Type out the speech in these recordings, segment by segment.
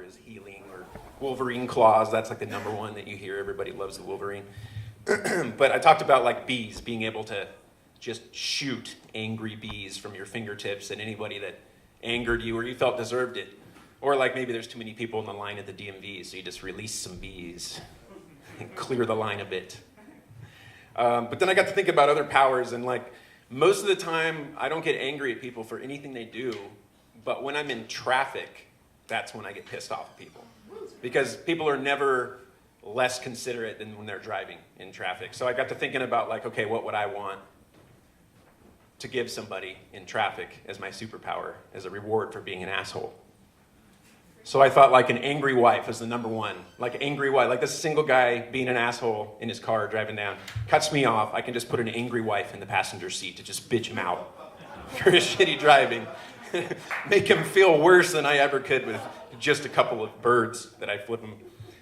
is healing, or Wolverine claws. That's like the number one that you hear. Everybody loves the Wolverine. But I talked about like bees, being able to just shoot angry bees from your fingertips at anybody that angered you or you felt deserved it. Or like maybe there's too many people in the line at the DMV, so you just release some bees and clear the line a bit. But then I got to think about other powers, and like most of the time I don't get angry at people for anything they do, but when I'm in traffic, that's when I get pissed off at people. Because people are never less considerate than when they're driving in traffic. So I got to thinking about like, okay, what would I want to give somebody in traffic as my superpower, as a reward for being an asshole? So I thought like an angry wife is the number one. Like angry wife, like this single guy being an asshole in his car driving down, cuts me off. I can just put an angry wife in the passenger seat to just bitch him out for his shitty driving. Make him feel worse than I ever could with just a couple of birds that I flip him.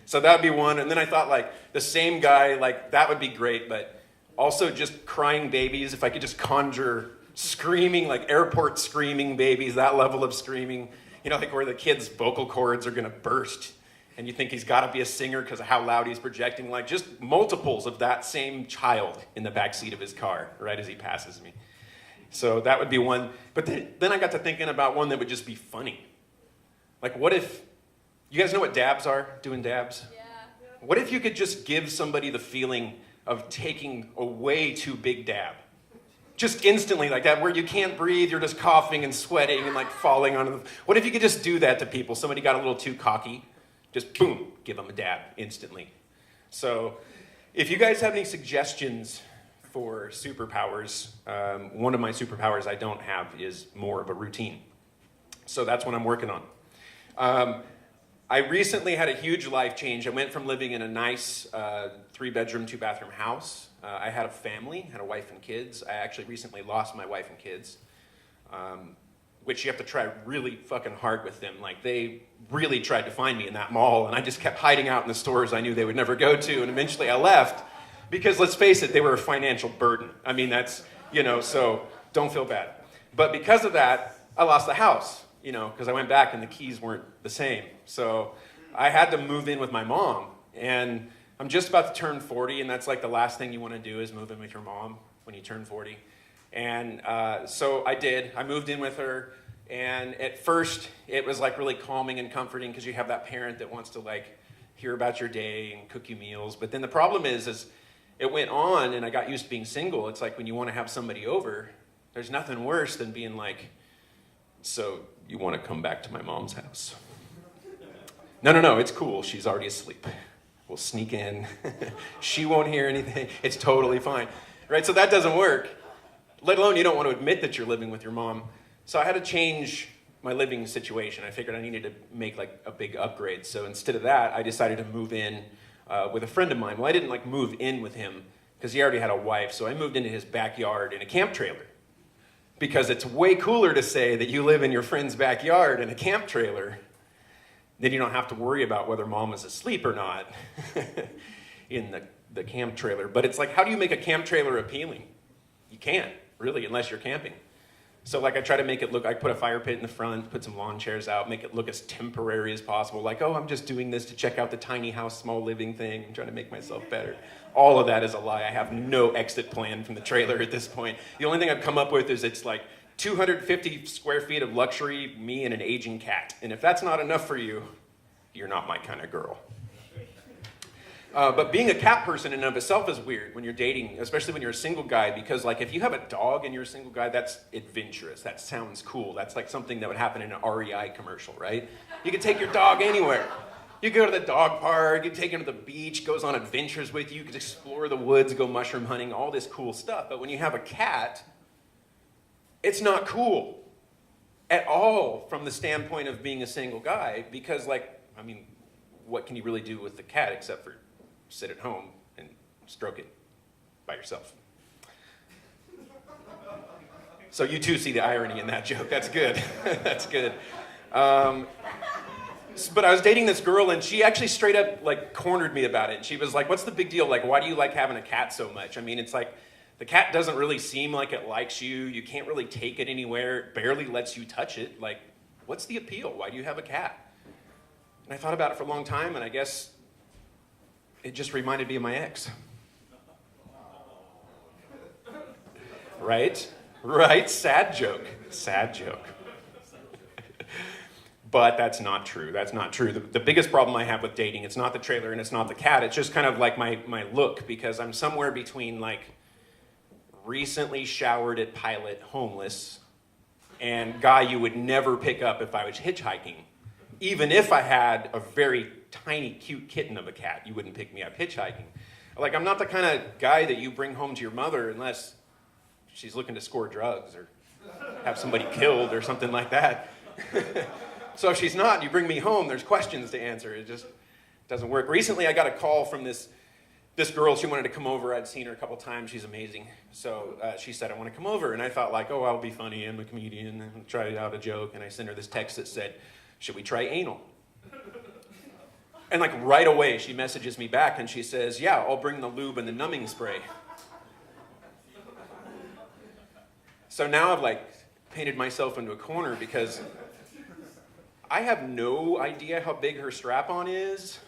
So that would be one. And then I thought like the same guy, like that would be great, but also just crying babies. If I could just conjure screaming, like airport screaming babies, that level of screaming. You know, like where the kid's vocal cords are going to burst and you think he's got to be a singer because of how loud he's projecting. Like just multiples of that same child in the backseat of his car right as he passes me. So that would be one. But then I got to thinking about one that would just be funny. Like what if, you guys know what dabs are? Doing dabs? Yeah. What if you could just give somebody the feeling of taking a way too big dab? Just instantly like that, where you can't breathe, you're just coughing and sweating and like falling onto the... What if you could just do that to people? Somebody got a little too cocky, just boom, give them a dab instantly. So if you guys have any suggestions for superpowers, one of my superpowers I don't have is more of a routine. So that's what I'm working on. I recently had a huge life change. I went from living in a nice 3-bedroom, 2-bathroom house. I had a family, had a wife and kids. I actually recently lost my wife and kids, which you have to try really fucking hard with them. Like they really tried to find me in that mall, and I just kept hiding out in the stores I knew they would never go to, and eventually I left because, let's face it, they were a financial burden. I mean, that's, you know, so don't feel bad. But because of that, I lost the house. You know, because I went back and the keys weren't the same. So I had to move in with my mom. And I'm just about to turn 40, and that's like the last thing you want to do is move in with your mom when you turn 40. And so I did. I moved in with her. And at first, it was like really calming and comforting because you have that parent that wants to like hear about your day and cook you meals. But then the problem is it went on, and I got used to being single. It's like when you want to have somebody over, there's nothing worse than being like, so you want to come back to my mom's house? No, it's cool. She's already asleep. We'll sneak in. She won't hear anything. It's totally fine. Right? So that doesn't work. Let alone you don't want to admit that you're living with your mom. So I had to change my living situation. I figured I needed to make like a big upgrade. So instead of that, I decided to move in with a friend of mine. Well, I didn't like move in with him because he already had a wife. So I moved into his backyard in a camp trailer. Because it's way cooler to say that you live in your friend's backyard in a camp trailer. Then you don't have to worry about whether mom is asleep or not in the camp trailer. But it's like, how do you make a camp trailer appealing? You can't, really, unless you're camping. So like I try to make it look, I put a fire pit in the front, put some lawn chairs out, make it look as temporary as possible. Like, oh, I'm just doing this to check out the tiny house, small living thing. I'm trying to make myself better. All of that is a lie. I have no exit plan from the trailer at this point. The only thing I've come up with is it's like 250 square feet of luxury, me and an aging cat. And if that's not enough for you, you're not my kind of girl. But being a cat person in and of itself is weird when you're dating, especially when you're a single guy, because like if you have a dog and you're a single guy, that's adventurous. That sounds cool. That's like something that would happen in an REI commercial, right? You can take your dog anywhere. You go to the dog park, you take him to the beach, goes on adventures with you, you can explore the woods, go mushroom hunting, all this cool stuff. But when you have a cat, it's not cool at all from the standpoint of being a single guy, because like, I mean, what can you really do with the cat except for sit at home and stroke it by yourself? So you too see the irony in that joke. That's good. That's good. But I was dating this girl, and she actually straight up like cornered me about it. She was like, what's the big deal? Like, why do you like having a cat so much? I mean, it's like the cat doesn't really seem like it likes you. You can't really take it anywhere. It barely lets you touch it. Like, what's the appeal? Why do you have a cat? And I thought about it for a long time, and I guess it just reminded me of my ex. Right? Right? Sad joke. Sad joke. But that's not true. That's not true. The biggest problem I have with dating, it's not the trailer and it's not the cat. It's just kind of like my look, because I'm somewhere between like recently showered at Pilot, homeless, and guy you would never pick up if I was hitchhiking. Even if I had a very tiny, cute kitten of a cat, you wouldn't pick me up hitchhiking. Like, I'm not the kind of guy that you bring home to your mother unless she's looking to score drugs or have somebody killed or something like that. So if she's not, you bring me home, there's questions to answer. It just doesn't work. Recently, I got a call from this girl. She wanted to come over. I'd seen her a couple times. She's amazing. So she said, I want to come over. And I thought, like, oh, I'll be funny. I'm a comedian. I'll try out a joke. And I sent her this text that said, should we try anal? And like right away, she messages me back and she says, yeah, I'll bring the lube and the numbing spray. So now I've like painted myself into a corner because I have no idea how big her strap-on is.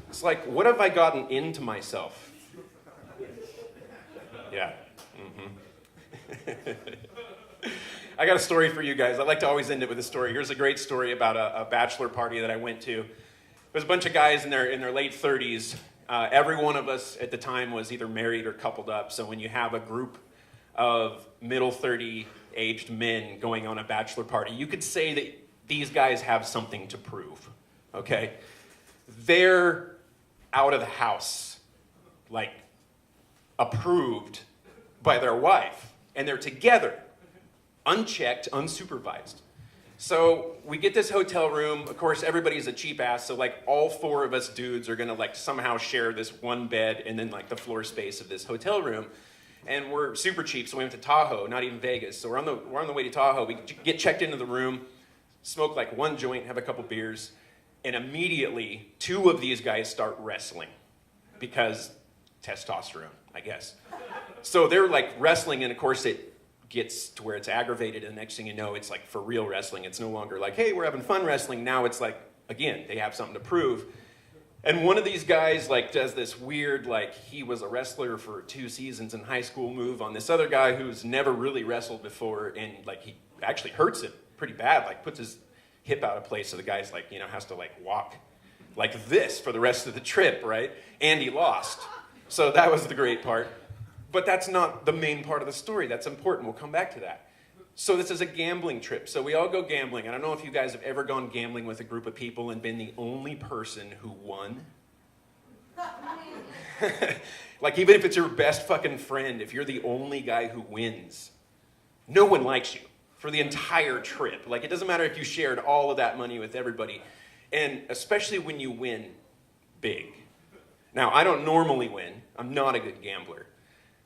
It's like, what have I gotten into myself? Yeah. I got a story for you guys. I like to always end it with a story. Here's a great story about a bachelor party that I went to. It was a bunch of guys in their late 30s. Every one of us at the time was either married or coupled up. So when you have a group of middle 30 aged men going on a bachelor party, you could say that these guys have something to prove, okay? They're out of the house, like approved by their wife, and they're together, unchecked, unsupervised. So we get this hotel room. Of course, everybody's a cheap ass, so like all four of us dudes are gonna like somehow share this one bed and then like the floor space of this hotel room. And we're super cheap, so we went to Tahoe, not even Vegas. So we're on the way to Tahoe. We get checked into the room, smoke like one joint, have a couple beers, and immediately two of these guys start wrestling because testosterone, I guess. So they're like wrestling, and of course it gets to where it's aggravated, and the next thing you know, it's like for real wrestling. It's no longer like, hey, we're having fun wrestling. Now it's like, again, they have something to prove. And one of these guys like does this weird, like he was a wrestler for 2 seasons in high school move on this other guy who's never really wrestled before, and like he actually hurts him pretty bad, like puts his hip out of place, so the guy's like, you know, has to like walk like this for the rest of the trip, right? And he lost. So that was the great part. But that's not the main part of the story. That's important. We'll come back to that. So this is a gambling trip. So we all go gambling. I don't know if you guys have ever gone gambling with a group of people and been the only person who won. Like even if it's your best fucking friend, if you're the only guy who wins, no one likes you for the entire trip. Like it doesn't matter if you shared all of that money with everybody. And especially when you win big. Now, I don't normally win. I'm not a good gambler.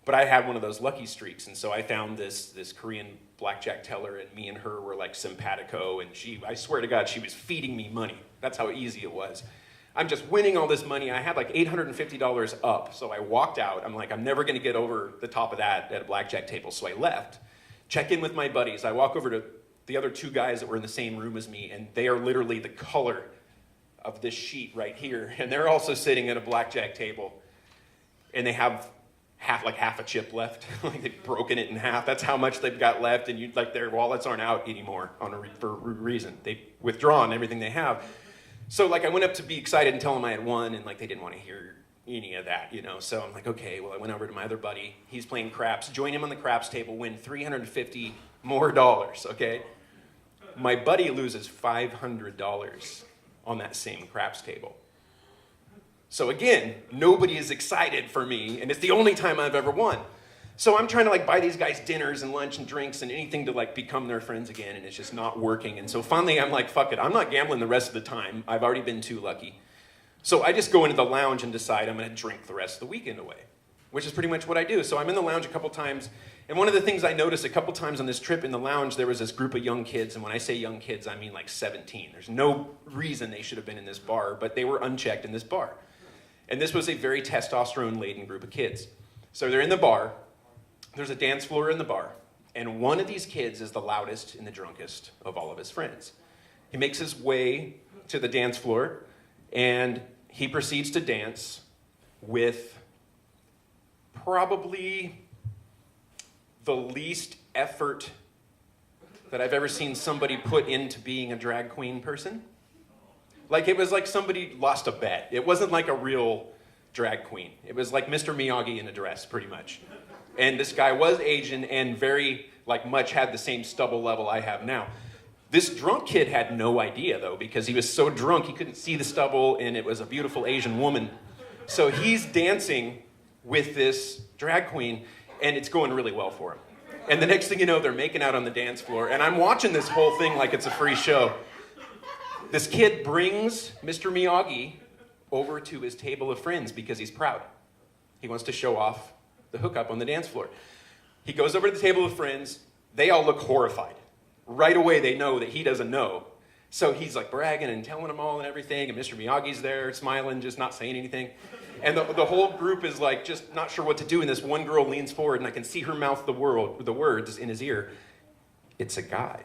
But I had one of those lucky streaks, and so I found this Korean blackjack teller, and me and her were like simpatico, and I swear to God, she was feeding me money. That's how easy it was. I'm just winning all this money. I had like $850 up, so I walked out. I'm like, I'm never gonna get over the top of that at a blackjack table, so I left. Check in with my buddies. I walk over to the other two guys that were in the same room as me, and they are literally the color of this sheet right here, and they're also sitting at a blackjack table, and they have half a chip left. Like they've broken it in half. That's how much they've got left, and like their wallets aren't out anymore for a reason. They've withdrawn everything they have. So like I went up to be excited and tell them I had won, and like they didn't want to hear any of that, you know. So I'm like, okay, well I went over to my other buddy. He's playing craps. Join him on the craps table, win $350 more, okay? My buddy loses $500 on that same craps table. So again, nobody is excited for me, and it's the only time I've ever won. So I'm trying to like buy these guys dinners and lunch and drinks and anything to like become their friends again, and it's just not working. And so finally I'm like, fuck it, I'm not gambling the rest of the time. I've already been too lucky. So I just go into the lounge and decide I'm gonna drink the rest of the weekend away, which is pretty much what I do. So I'm in the lounge a couple times, and one of the things I noticed a couple times on this trip in the lounge, there was this group of young kids, and when I say young kids, I mean like 17. There's no reason they should have been in this bar, but they were unchecked in this bar. And this was a very testosterone-laden group of kids. So they're in the bar, there's a dance floor in the bar, and one of these kids is the loudest and the drunkest of all of his friends. He makes his way to the dance floor, and he proceeds to dance with probably the least effort that I've ever seen somebody put into being a drag queen person. Like, it was like somebody lost a bet. It wasn't like a real drag queen. It was like Mr. Miyagi in a dress, pretty much. And this guy was Asian and very, much had the same stubble level I have now. This drunk kid had no idea, though, because he was so drunk he couldn't see the stubble, and it was a beautiful Asian woman. So he's dancing with this drag queen, and it's going really well for him. And the next thing you know, they're making out on the dance floor, and I'm watching this whole thing like it's a free show. This kid brings Mr. Miyagi over to his table of friends because he's proud. He wants to show off the hookup on the dance floor. He goes over to the table of friends. They all look horrified. Right away, they know that he doesn't know. So he's like bragging and telling them all and everything, and Mr. Miyagi's there smiling, just not saying anything. And the whole group is like just not sure what to do, and this one girl leans forward, and I can see her mouth the words in his ear. It's a guy.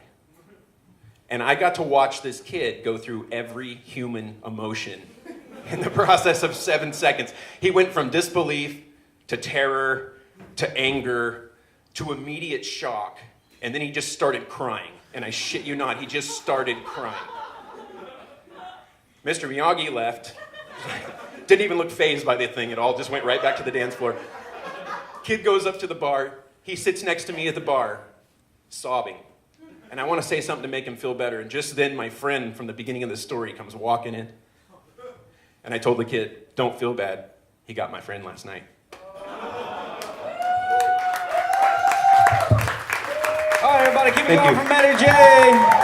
And I got to watch this kid go through every human emotion in the process of 7 seconds. He went from disbelief to terror to anger to immediate shock, and then he just started crying. And I shit you not, he just started crying. Mr. Miyagi left. Didn't even look fazed by the thing at all, just went right back to the dance floor. Kid goes up to the bar. He sits next to me at the bar, sobbing. And I want to say something to make him feel better. And just then, my friend from the beginning of the story comes walking in. And I told the kid, don't feel bad. He got my friend last night. All right, everybody, keep it going for Matty J.